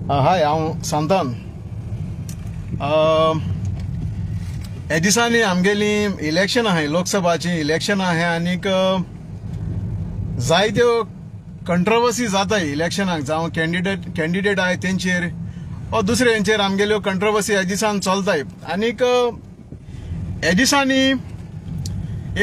हाय हांव सांतान. हे दिसांनी आमगेली इलेक्शन आहाय, लोकसभाची इलेक्शन आहाय आनीक जायत्यो कंट्रोवर्सी जाताय इलेक्शनाक. जावं कॅन्डिडेट आहाय तेंचेर वा दुसऱ्यांचेर आमगेल्यो कंट्रोवर्सी हे दिसान चलताय. आनीक हे दिसांनी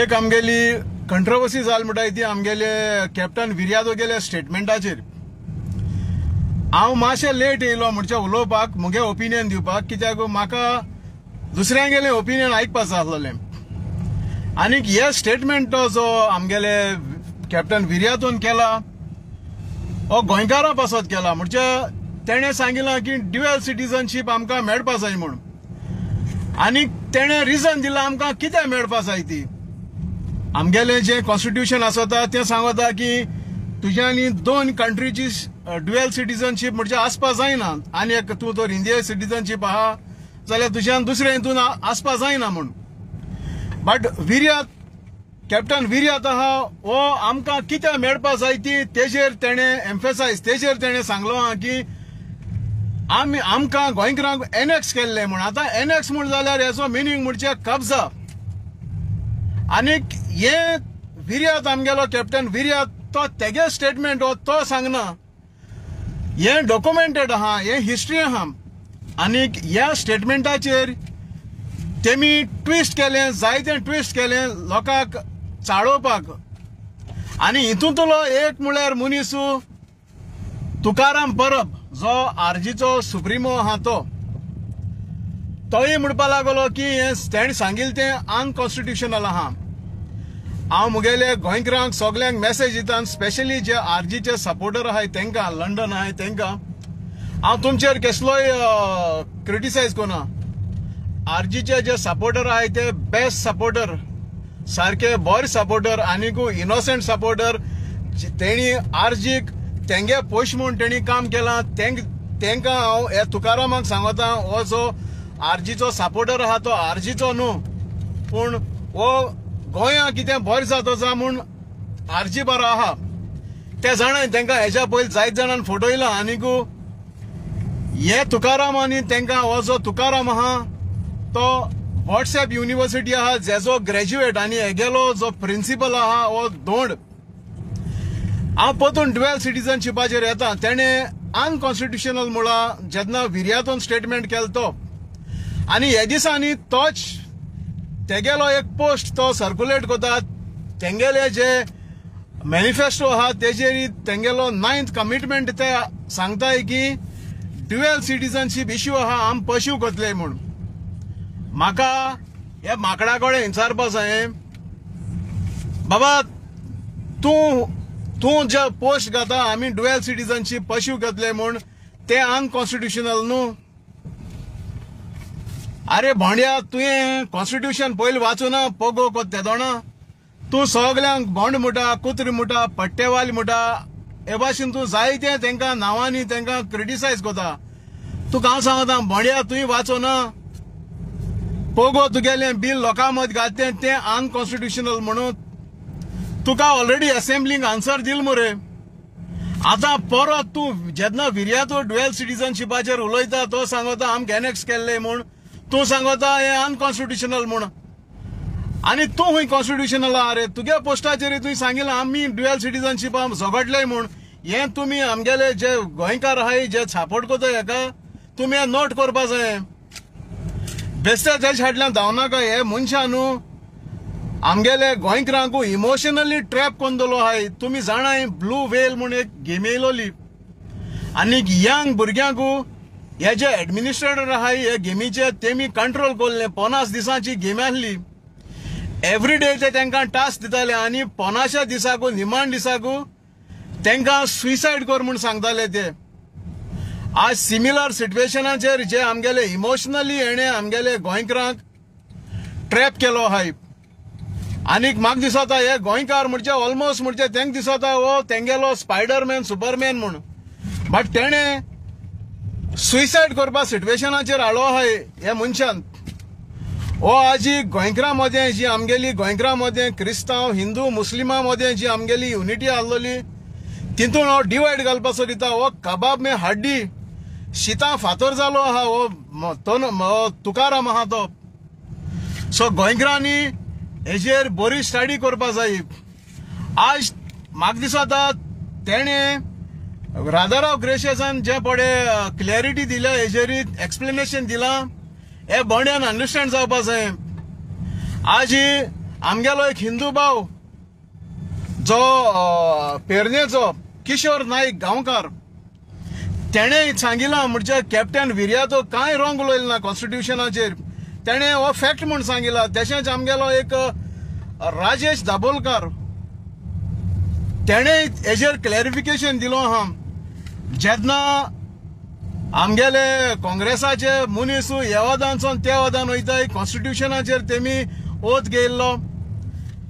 एक आमगेली कंट्रोवर्सी जाली म्हणटाय ती आमगेले कॅप्टन विर्यादो गेले स्टेटमेंटाचेर. हांव मातशें लेट येयलो म्हणचे उलोवपाक, मुगे ओपिनियन दिवपाक, कित्याक म्हाका दुसऱ्यांगेलें ओपिनियन आयकपाक जाय आसलें. आनीक हे स्टेटमेंट जो आमगेले कॅप्टन विर्यादोन केला हो गोंयकारां पासत केला. म्हणजे तेणें सांगिलां की ड्युअल सिटीजनशीप आमकां मेळपा जाय म्हूण. आनीक तेणें रिजन दिलां आमकां कित्याक मेळपा जाय ती. आमगेलें जें कॉन्स्टिट्यूशन आसता तें सांगता की तुज्यांनी दोन कंट्रीची ड्युअल सिटीजनशीप म्हणजे आसपा जायना. आनी एक तूं तर इंडिया सिटीजनशीप आहा जाल्यार तुज्यान दुसऱ्या हितून आसपा जायना म्हूण. बट कॅप्टन विर्याद आहा हो आमकां कित्याक मेळपा जाय ती तेजेर तेणें एम्फेसायज, तेजेर तेणें सांगलो आहा की आमकां गोंयकारांक एनेक्स केल्लें म्हूण. आतां एनेक्स म्हूण जाल्यार हेचो मिनींग म्हणजे कब्जा. आनीक हे विर्याद आमगेलो कॅप्टन विर्याद तो तेगे स्टेटमेंट हो तो सांगना. हे डॉक्युमेंटेड आहा, हे हिस्ट्री आहा. आनीक ह्या स्टेटमेंटाचेर तेमी ट्विस्ट केलें, जायतें ट्विस्ट केलें लोकांक चाळोवपाक. आनी हितूंतलो एक म्हळ्यार मनीस तुकाराम परब जो आरजीचो सुप्रिमो आहा तोय म्हणपा लागलो की हे तेणें सांगिल्लें तें अनकॉन्स्टिट्युशनल आहा. हांव मुगेले गोंयकारांक सगल्यांक मेसेज दिता, स्पेशली जे आरजीचे सपोर्टर आहाय तेंकां, लंडन आहाय तेंकां, हांव तुमचेर कसलोय क्रिटिसायज कोना. आरजीचे जे सपोर्टर आहाय ते बेस्ट सपोर्टर, सारखे बरे सपोर्टर, आनीक इनोसेंट सपोर्टर. तेणी आरजीक तेंगे पयश म्हूण तेणी काम केलां. तेंकां हांव हे तुकारामाक सांगता, हो जो आरजीचो सपोर्टर आहा तो आरजीचो न्हू, पूण हो गोंया कितें बरें जाता म्हूण आरजी बरो आहा ते जाणाय. तेंकां हेच्या पयलीं जायत जाणांनी फटयलां. आनीक हे तुकाराम आनी तेंकां हो जो तुकाराम आहा तो व्हॉट्सएप युनिवर्सिटी आहा जेजो ग्रॅज्युएट, आनी हेगेलो जो प्रिंसिपल आहा हो दोंड. हांव परतून ड्युअल सिटीजनशिपाचेर येता. तेणें अनकॉन्स्टिट्युशनल म्हणून जेन्ना विर्यादोन स्टेटमेंट केलो तो, आनी हे दिसांनी तोच तेगेलो एक पोस्ट तो सर्क्युलेट कोता. तेंगेले जे मॅनिफेस्टो आहा तेजेर तेंगेलो 9th कमिटमेंट ते सांगताय की ड्युअल सिटीजनशीप इश्यू आहा आम पर्स्यू कोतले म्हूण. म्हाका हे माकडा कडेन विचारपा जाय, बाबा तूं जे पोस्ट घाता आमी ड्युअल सिटीजनशीप पर्स्यू कोतले म्हूण ते अनकॉन्स्टिट्युशनल न्हू. अरे भोंड्या, तुवें कॉन्स्टिट्यूशन पयलीं वाचूना पोगो कोत्ते दोणा. तूं सगल्यांक भोंड मुटा, कुत्र मुटा, पट्टेवाली मुटा, हे भाशेन तूं जायते तेंकां नांवांनी तेंकां क्रिटिसायज कोता. तुका हांव सांगता भोंड्या, तुवें वाचूना पोगो तुगेलें बील लोकां मदीं घालतें तें अनकॉन्स्टिट्युशनल म्हणून तुका ऑलरेडी असेंब्लीक आन्सर दिल मरे. आतां परत तूं जेन्ना विर्यादो ड्युअल सिटीजनशिपाचेर उलयता तो सांगता आमकां एनेक्स केल्लें म्हूण, तूं सांगता हे अनकॉन्स्टिट्युशनल म्हूण. आनी तूं खंय कॉन्स्टिट्युशनल आहा रे? तुगे पोस्टाचेर तुवें सांगिलां आमी ड्युअल सिटीजनशीप झगडले म्हूण. हें तुमी आमगेले जे गोंयकार आहाय जे सपोर्ट कोताय हेका तुमी हें नोट करपा जाय. बेश्टे तेजे फाटल्यान धांवनाका. हे मनशा न्हू आमगेले गोंयकारांकू इमोशनली ट्रॅप कोन्न दवरलो आहाय. तुमी जाणाय ब्लू व्हेल म्हूण एक गेम येयलोली, आनीक यंग भुरग्यांकू हे जे एडमिनिस्ट्रेटर आहाय हे गेमीचे तेमी कंट्रोल कोल्ले. 50 दिसांची गेम आसली. एवरीडे ते तेंकां टास्क दिताले आनी 50 दिसाकू निमाण दिसाकू तेंकां सुसायड कर म्हूण सांगताले ते. आज सिमिलर सिट्युएशनाचेर जे आमगेले इमोशनली हेणे आमगेले गोंयकारांक ट्रॅप केलो आहाय. आनीक म्हाका दिसता हे गोंयकार म्हणजे ऑलमोस्ट म्हणजे तेंका दिसता हो तेंगेलो स्पायडरमॅन सुपरमॅन म्हूण. बट तेणें सुसायड करपा सिट्युएशनाचेर हाडलो आहाय हे मनशान. हो आजी गोंयकारां मदें जी आमगेली गोंयकारां मदें क्रिस्तांव, हिंदू, मुस्लिमां मदें जी आमगेली युनिटी आहलोली तितून हो डिवायड घालपाचो दिता. हो कबाब में हड्डी शीता फातर जालो आहा हो तुकाराम आहा तो. सो गोंयकारांनी हेजेर बरी स्टडी करपा जाय. आज म्हाका दिसता तेणे राधाराव ग्रेशियसान जे पडे क्लॅरिटी दिल्या हेजेर एक्सप्लेनेशन दिलां हे बोंड्यान अंडरस्टँड जावपा जाय. आज आमगेलो एक हिंदू भाव जो पेरनेचो किशोर नाईक गांवकार तेणे सांगिलां म्हणजे कॅप्टन विर्यातो कांय रॉंग उलयलो ना कॉन्स्टिट्युशनाचेर. तेणे हो फॅक्ट म्हूण सांगिला. तशेंच आमगेलो एक राजेश दाबोलकार तेणे हेजेर क्लॅरिफिकेशन दिलो आहा. जेन्ना आमगेले काँग्रेसाचे मनीस ह्या वदानसून त्या वदान वयताय कॉन्स्टिट्युशनाचेर तेमी ओथ घेयल्लो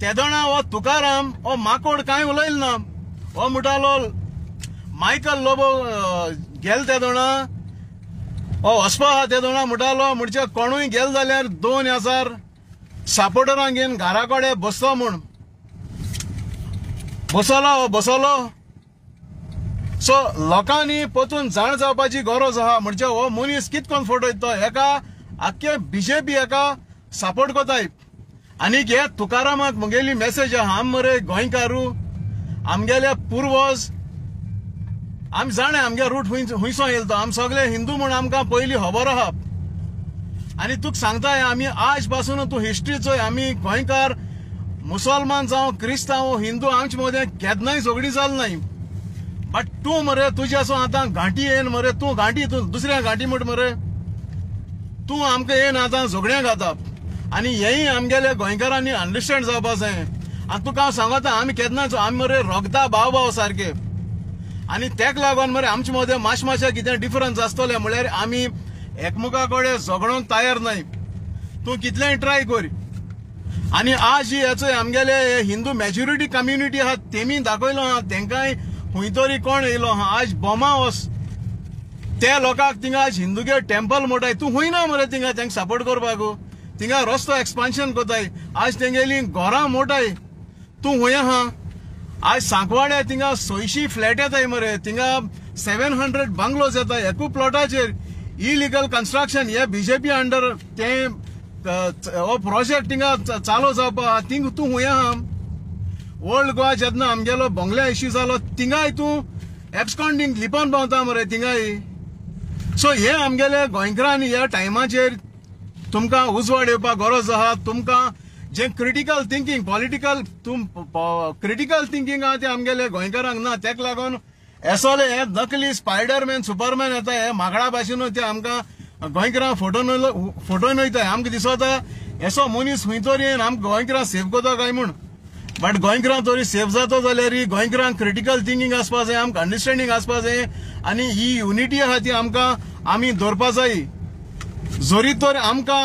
तेदोणा हो तुकाराम हो माकोड कांय उलयलो ना. हो म्हणटालो मायकल लोबो गेल तेदोणा हो वचपा आहा तेदोणा म्हणटालो म्हणजे कोणूय गेल जाल्यार 2000 सपोर्टरांक घेवन घरा कडेन बसतो म्हूण बसलो. सो लोकांनी पोतून जाण जावपाची गरज आहा. म्हणजे हो मनीस कितकोन फोटो येतो हेका आख्खे बीजेपी हेका सपोर्ट कोताय. आनी हे तुकारामाक मुगेली मेसेज आहा. आम मरे गोंयकारू आमगेले पुर्वज आमी जाणे आमगे रूट हुंयसो येयलो. आम सगळे हिंदू म्हूण आमकां पयलीं खबर आहा. आनी तुका सांगताय आमी आज पासून तूं हिस्ट्री चोय आमी गोंयकार मुसलमान जावं क्रिस्तांव हिंदू आमचे मदें केन्नाय झगडी जाल नाय. बट तूं मरे तुज्यासो आतां घांटी येन मरे तूं घांटी तूं दुसऱ्या घांटी म्हूण मरे तूं आमकां येन आतां झगड्यां घाता. आनी हेंय आमगेले गोंयकारांनी अंडरस्टँड जावपा जाय. आनी तुका हांव सांगता आमी केन्नाच आमी मरे रोगता भाव सारके. आनी तेका लागोन मरे आमचे मदें मातशें कितें डिफरन्स आसतलें म्हळ्यार आमी एकमुका कडेन झगडोंक तयार नाय. तूं कितलेंय ट्राय कर. आनी आज हेचो आमगेले हिंदू मॅजॉरिटी कम्युनिटी आहा तेमी दाखयलो आहा तेंकाय खंय तरी कोण येयलो आहा. आज बोमा वस त्या लोकांक थिंगा आज हिंदूगे टेंपल मोठाय. तूं खंय ना मरे थिंगा तेंका सपोर्ट करपाक. थिंगा रस्तो एक्सपान्शन कोताय. आज तेंगेली घरां मोठाय. तूं खंय आहा. आज सांकवाड्या थिंगा 600 फ्लॅट येताय मरे. थिंगा 700 बंगलोज येताय. एकू प्लॉटाचेर इलिगल कन्स्ट्रक्शन हे बीजेपी अंडर ते हो प्रोजेक्ट थिंगा चालू जावपा. थिंग तूं खंय आहा. ओल्ड गोवा जेन्ना आमगेलो बोंगल्या इश्यू जालो थिंगाय तूं एब्सकॉन्डिंग लिपोन पावता मरे थिंगाय. सो हे आमगेले गोंयकारांनी ह्या टायमाचेर तुमकां उजवाड येवपाक गरज आहा. तुमकां जे critical thinking political critical thinking आहा ते आमगेले गोंयकारांक ना. तेका लागून एसोले हे नकली स्पायडरमॅन सुपरमॅन येता हे मागडा भाशेन ते आमकां गोंयकारांक फोटोन वयताय. आमकां दिसता एसो मनीस खंय तरी येवन आमकां गोंयकारांक सेव कोता काय म्हूण. बट गोंयकारांक तरी सेव जाता जाल्यार गोंयकारांक क्रिटिकल थिंकींग आसपा जाय. आमकां अंडरस्टँडींग आसपा जाय. आनी ही युनिटी आहा ती आमकां आमी दवरपा जाय. जोरी तर आमकां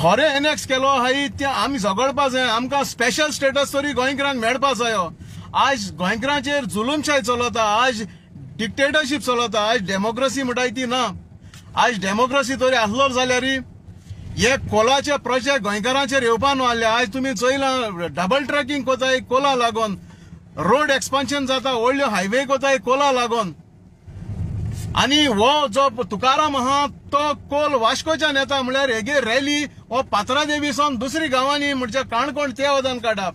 होरे एनेक्स केलो आहाय ते आमी झगडपा जाय. आमकां स्पेशल स्टेटस तरी गोंयकारांक मेळपा जायो. आज गोंयकारांचेर जुलूमशाही चलता. आज डिक्टेटरशीप चलता. आज डेमोक्रेसी म्हणटाय ती ना. आज डेमोक्रेसी तरी आसलो जाल्यार हे कोलाचे प्रोजेक्ट गोंयकारांचेर येवपा न्हू. आज तुमी चोयलां डबल ट्रॅकिंग कोताय कोला लागोन. रोड एक्सपान्शन जाता. व्हडल्यो हायवे कोताय कोला लागोन. आनी हो जो तुकाराम आहा तो कोल वास्कोच्यान येता म्हळ्यार हेगे रॅली हो पात्रादेवीसून दुसरी गांवांनी म्हणजे काणकोण त्या वदान काडा.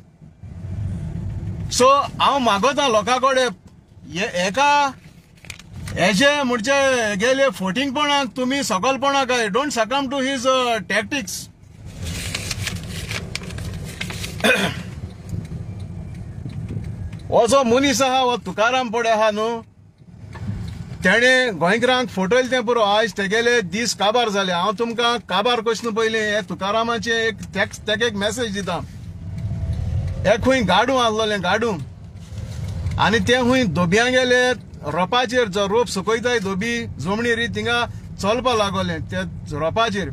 सो हांव मागोता लोकां कडेन हेका हेजे म्हणजे गेले फोटिंगपणाक तुमी सकलपणाक don't succumb to his tactics. हो जो मनीस आहा हो तुकाराम पडे आहा न्हू तेणे गोंयकारांक फोटोयले तें पुरो. आज तेगेले दीस काबार जाले. हांव तुमकां काबार कोशन पयलीं हे तुकारामाचे तेका एक मेसेज दिता. एक खंय गाडू आसलोलें गाडू आनी ते खंय धोबयां गेले रोपाचेर जो रोप सुकयताय धोबी जमणी री थिंगा चलपा लागोलें ते रोपाचेर.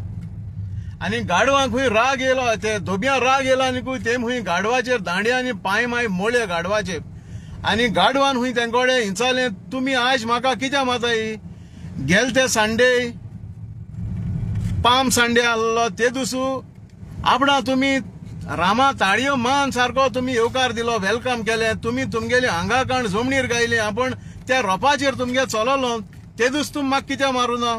आनी गाडवांक खंय राग येयलो ते धोबयां राग येयलो आनी ते खंय गाडवाचेर दांडे आनी पांय माय मोळ्ळे गाडवाचेर. आनी गाडवान खंय तेंकोडे हिंचालें तुमी आज म्हाका कित्या माताय. गेल ते संडे पाम संडे आसलो ते दिसू आपणा तुमी रामा ताळयो मान सारको तुमी येवकार दिलो वेलकम केले. तुमी तुमगेली हांगा काण जमणीर गायली आपण त्या रोपाचेर तुमगे चललो ते दीस तूं म्हाका कित्याक मारूना?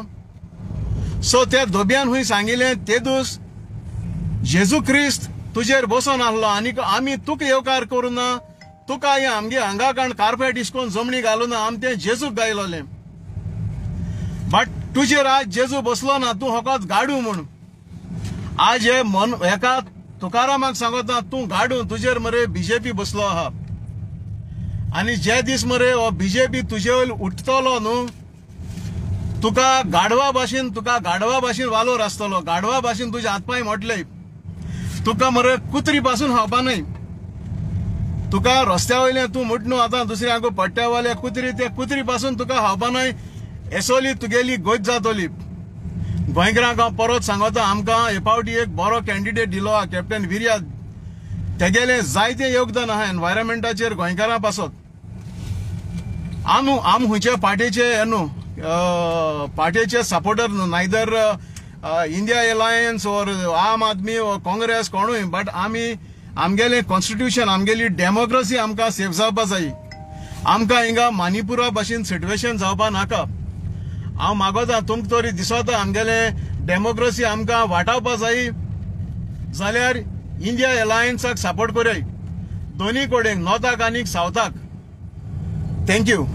सो त्या धोब्यान हुंय सांगिल्लें ते दीस जेजू क्रिस्त तुजेर बसून आसलो आनी आमी तुका येवकार करूना, तुका आमगे हांगा काण कार्पेट इश्कोन जमणी घालूना, आमी तें जेजूक गायलोलें. बट तुजेर आज जेजू बसलो ना, तूं होकोच गाडू म्हूण. आज हे मन हेका तुकारामाक सांगता तूं गाडू, तुजेर मरे बीजेपी बसलो आहा. आनी जे दीस मरे हो बीजेपी तुजे वयर उठतलो न्हू, तुका गाडवा भाशेन वालोर आसतलो, गाडवा भाशेन तुजे हातपाय मोडले. तुका मरे कुत्री पासून खावपा न्हय. तुका रस्त्या वयलें तूं मुट न्हू आतां दुसरे हांगो पट्ट्यावाले कुत्री, ते कुत्री पासून तुका खावपा न्हय. एसोली तुगेली गोंयच जातली. गोंयकारांक हांव परत सांगता, आमकां हे फावटी एक बरो कॅन्डिडेट दिलो आहा, कॅप्टन विर्या. तेगेलें जायतें योगदान आहा एनवायरमेंटाचेर गोंयकारां पासत. आम हुंयचे पार्टीचे हे न्हू, पार्टीचे सपोर्टर न्हू, नायदर इंडिया अलायन्स ओर आम आदमी ओर काँग्रेस कोणूय. बट आमी आमगेलें कॉन्स्टिट्यूशन, आमगेली डेमोक्रेसी आमकां सेफ जावपा जायी. आमकां हिंगा मानिपुरा भाशेन सिट्युएशन जावपा नाका. हांव मागोता तुमकां तरी दिसोता आमगेलें डेमोक्रेसी आमकां वाटावपा जायी जाल्यार इंडिया अलायन्साक सपोर्ट कोराय, दोनी कडेन, नॉर्थाक आनी सावथाक. थँक्यू.